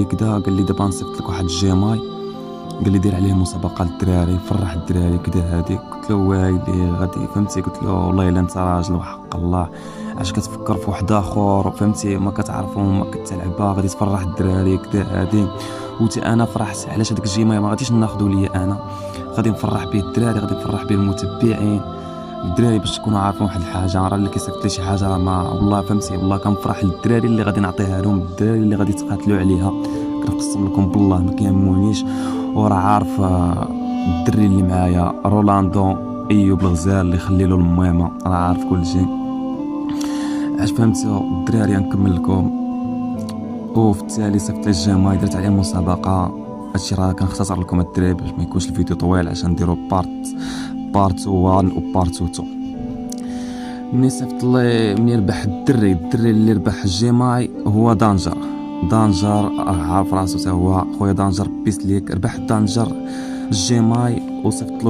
كدا قال لي دابا نصيفط لك واحد الجيماي، قال لي دير عليه مسابقه للدراري، فرح الدراري كدا هادي. قلت له وايلي غادي فهمتي، قلت له والله الا انت راجل وحق الله، علاش كتفكر في واحد اخر فهمتي ما كتعرفو ما كتلعبها غادي تفرح الدراري كدا هادي. قلت انا فرحت، علاش هذاك الجيماي ما غاديش ناخذو ليا انا، غادي نفرح به الدراري، غادي نفرح به المتبعين الدراري باش تكونوا عارفين واحد الحاجه، راه اللي كيصيفط لي شي حاجه راه ما والله فهمتي والله كنفرح للدراري اللي غادي نعطيها لهم، الدراري اللي غادي تقاتلوا عليها كنقسم لكم بالله ما كيهمونيش. وراه عارف الدري اللي معايا رولاندو ايوب الغزال اللي يخلي له الميمه، راه عارف كل شيء. علاش فهمتوا الدراري نكمل لكم. وفي التالي صيفط لي الجيماي، درت عليه مسابقه. هادشي راه كنختصر لكم الدراري باش ما يكونش الفيديو طويل عشان نديرو بارت 1 و بارت 2. مني صيفط لي مني ربح الدري اللي ربح الجيماي هو دانجر عارف راسو، تا هو خويا دانجر بيس ليك ربح دانجر الجيماي وصيفط